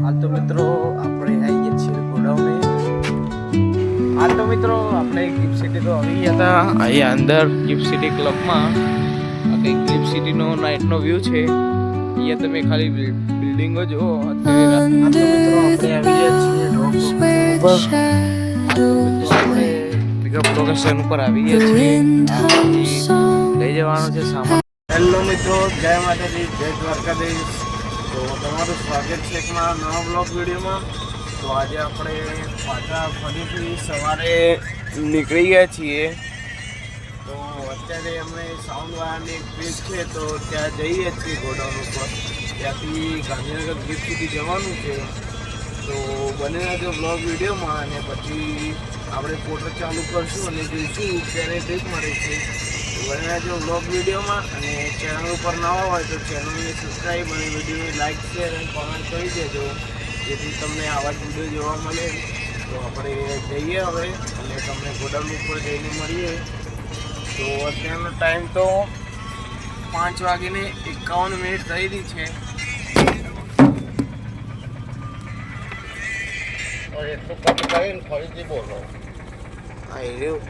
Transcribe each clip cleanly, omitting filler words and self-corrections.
હાલ તો મિત્રો આપણે આવી ગયા છીએ ગોડાઉને. હાલ તો મિત્રો આપણે ગિફ્ટ સિટી તો આવી ગયા હતા. અહીંયા અંદર ગિફ્ટ સિટી ક્લબમાં આ કંઈક ગિફ્ટ સિટીનો નાઇટનો વ્યૂ છે. અહીંયા તમે ખાલી બિલ્ડિંગો જુઓ. અત્યારે આપણે આવી ગયા છીએ ડ્રોપ આપણે પિકઅપ લોકેશન ઉપર આવી ગયા છીએ. લઈ જવાનું છે સામાન. હેલો મિત્રો, જય માતાજી, જય દ્વારકાધીશ. તો તમારું સ્વાગત છે એક મારા નવા બ્લોગ વિડીયોમાં. તો આજે આપણે પાછા ફરીથી સવારે નીકળી ગયા છીએ. તો અત્યારે અમે સાઉન્ડવાળાની એક ટ્રીપ છે તો ત્યાં જઈએ છીએ ગોડાઉન ઉપર. ત્યાંથી ગાંધીનગર ગિફ્ટ સિટી જવાનું છે. તો બને રહેજો બ્લોગ વિડીયોમાં અને પછી આપણે ફોટો ચાલુ કરશું અને જોઈશું ક્યારે ટ્રીપ મળે છે. બને રહેજો બ્લોગ વિડીયોમાં અને ચેનલ ઉપર નવા હોય તો ચેનલને સબસ્ક્રાઈબ અને વિડીયોને લાઈક શેર અને કોમેન્ટ કરી દેજો જેથી તમને આવા જ વિડીયો જોવા મળે. તો આપણે જઈએ હવે અને તમને ગોડાઉન ઉપર જઈને મળીએ. તો અત્યારનો ટાઈમ તો 5:51 થઈ રહી છે. એટલું કટ કરીને ફરીથી બોલો. હા એ રહ્યું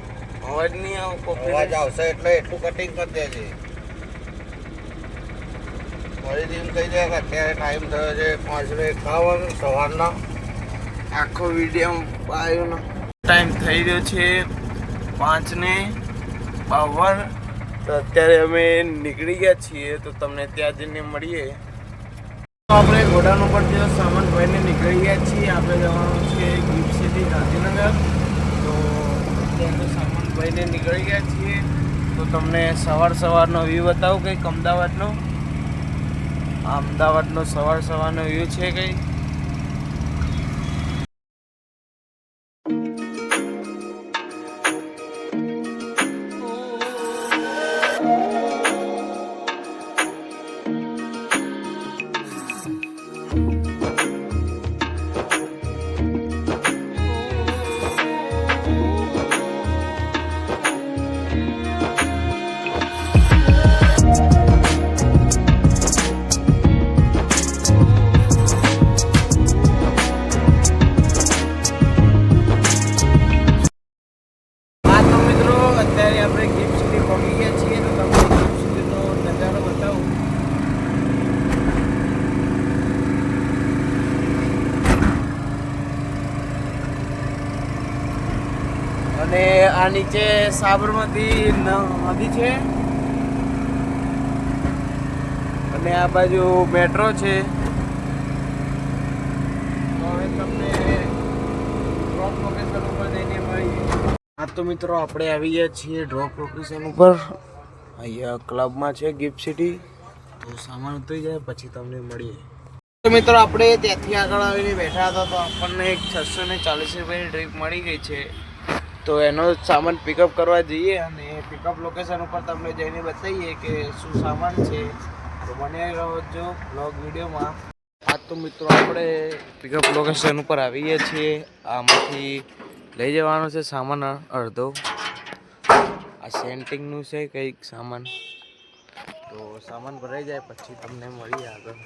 અવાજ નહીં આવે. અવાજ આવશે એટલે એટલું કટિંગ કરી દેજે. ફરીથી એમ કહી દે કે અત્યારે ટાઈમ થયો છે 5:51 સવારના. આખો વિડીયો આવ્યો ટાઈમ થઈ રહ્યો છે 5:52. તો અત્યારે અમે નીકળી ગયા છીએ તો તમને ત્યાં જઈને મળીએ. આપણે ગોડાઉન ઉપર જે સામાન ભરીને નીકળી ગયા છીએ. આપણે જવાનું છે ગિફ્ટ સિટી ગાંધીનગર. તો અત્યારે સામાન ભરીને નીકળી ગયા છીએ. તો તમને સવારનો વ્યૂ બતાવું કંઈક અમદાવાદનો સવારનો વ્યૂ છે કંઈ. આપણે ગિફ્ટ સિટી પહોંચી ગયા છીએ તો તમને ગિફ્ટ સિટીનો નજારો બતાવું. અને આ નીચે સાબરમતી નદી છે અને આ બાજુ મેટ્રો છે. તો હવે તમને ડ્રોપ લોકેશન ઉપર જઈને મળીએ. હા તો મિત્રો આપણે આવી ગયા છીએ ડ્રોપ લોકેશન ઉપર. અહીંયા ક્લબમાં છે ગિફ્ટ સિટી. તો સામાન ઉતરી જાય પછી તમને મળીએ. તો મિત્રો આપણે ત્યાંથી આગળ આવીને બેઠા હતા તો આપણને એક 640 રૂપિયાની ટ્રીપ મળી ગઈ છે. તો એનો સામાન પિકઅપ કરવા જઈએ અને પિકઅપ લોકેશન ઉપર તમને જઈને બતાવીએ કે શું સામાન છે. તો બને રહેજો બ્લોગ વિડીયોમાં. હા તો મિત્રો આપણે પિકઅપ લોકેશન ઉપર આવી ગયા છીએ. આમાંથી લઈ જવાનો છે સામાન અડધો. આ સેન્ટિંગનું છે કંઈક સામાન. તો સામાન ભરાઈ જાય પછી તમને મળીએ આગળ.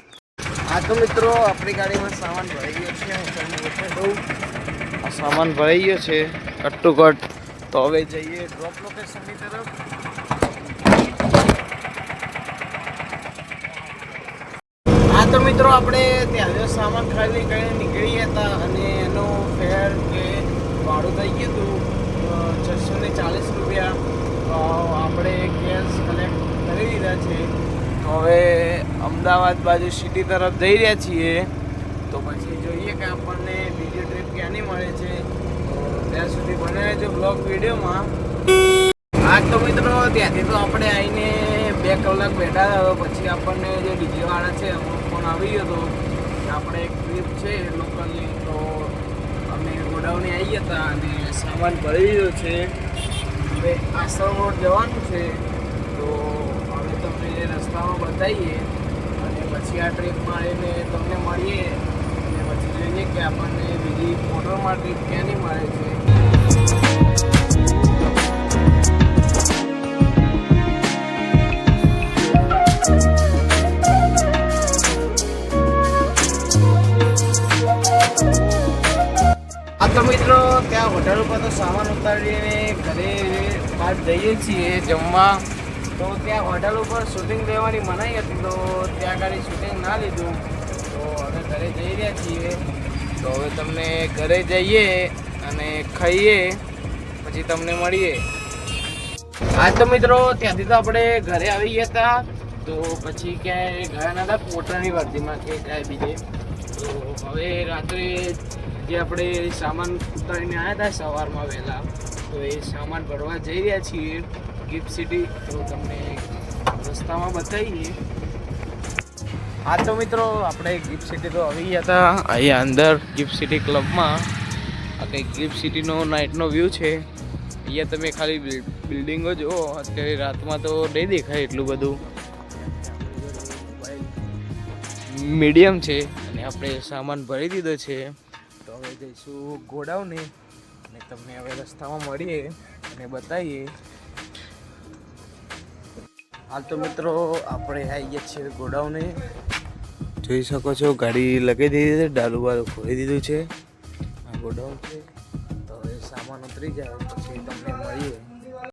હા તો મિત્રો આપણી ગાડીમાં સામાન ભરાઈ ગયો છે. હું તમને બતાવી દઉં. આ સામાન ભરાઈ ગયો છે કટ ટુ કટ. તો હવે જઈએ ડ્રોપ લોકેશનની તરફ. હા તો મિત્રો આપણે ત્યાં જો સામાન ખાલી કરીને નીકળી ગયા હતા અને એનો ફેર કે ભાડું થઈ ગયું હતું 640 રૂપિયા. આપણે કેશ કલેક્ટ કરી દીધા છે. તો હવે અમદાવાદ બાજુ સિટી તરફ જઈ રહ્યા છીએ. તો પછી જોઈએ કે આપણને બીજી ટ્રીપ ક્યાંની મળે છે. તો ત્યાં સુધી બને રહેજો બ્લોગ વિડીયોમાં. હા તો મિત્રો ત્યાંથી તો આપણે આવીને 2 કલાક બેઠા હતા. પછી આપણને જે ડીજેવાળા છે એમનો ફોન આવી ગયો હતો કે આપણે એક ટ્રીપ છે લોકલની. તો અમે ગોડાઉને આવી ગયા હતા અને સામાન ભરી દીધો છે. હવે આશ્રમ રોડ જવાનું છે. તો હવે તમને એ રસ્તામાં બતાવીએ અને પછી આ ટ્રીપમાં આવીને તમને મળીએ અને પછી જોઈએ કે આપણને બીજી મોટરમાં ટ્રીપ ક્યાંની મળે છે. ત્યાં હોટલ ઉપર તો સામાન ઉતારીને ઘરે બહાર જઈએ છીએ જમવા. તો ત્યાં હોટલ ઉપર શૂટિંગ લેવાની મનાઈ હતી, તો ત્યાં આગળ શૂટિંગ ના લીધું. તો હવે ઘરે જઈ રહ્યા છીએ. તો હવે તમને ઘરે જઈએ અને ખાઈએ, પછી તમને મળીએ. હા તો મિત્રો, ત્યાંથી તો આપણે ઘરે આવી ગયા હતા. તો પછી ક્યાંય ગયા નતા પોતાની વર્દીમાં કે કાંઈ બીજે. તો હવે રાત્રે જે આપણે સામાન ઉતારીને આવ્યા હતા સવારમાં વહેલા, તો એ સામાન ભરવા જઈ રહ્યા છીએ ગિફ્ટ સિટી. તો તમને રસ્તામાં બતાવીએ. હા તો મિત્રો, આપણે ગિફ્ટ સિટી તો આવી ગયા હતા. અહીંયા અંદર ગિફ્ટ સિટી ક્લબમાં આ કંઈક ગિફ્ટ સિટીનો નાઇટનો વ્યૂ છે. અહીંયા તમે ખાલી બિલ્ડિંગો જુઓ. અત્યારે રાતમાં તો નહીં દેખાય એટલું બધું. મીડિયમ છે અને આપણે સામાન ભરી દીધો છે. તો હવે જઈશું ગોડાઉને અને તમને હવે રસ્તામાં મળીએ અને બતાવીએ. હાલ તો મિત્રો, આપણે આવી ગયા છીએ ગોડાઉને. જોઈ શકો છો, ગાડી લગાવી દીધી છે, ડાલું બાલું ખોલી દીધું છે. આ ગોડાઉન છે. તો હવે સામાન ઉતરી જાય પછી તમને મળીએ.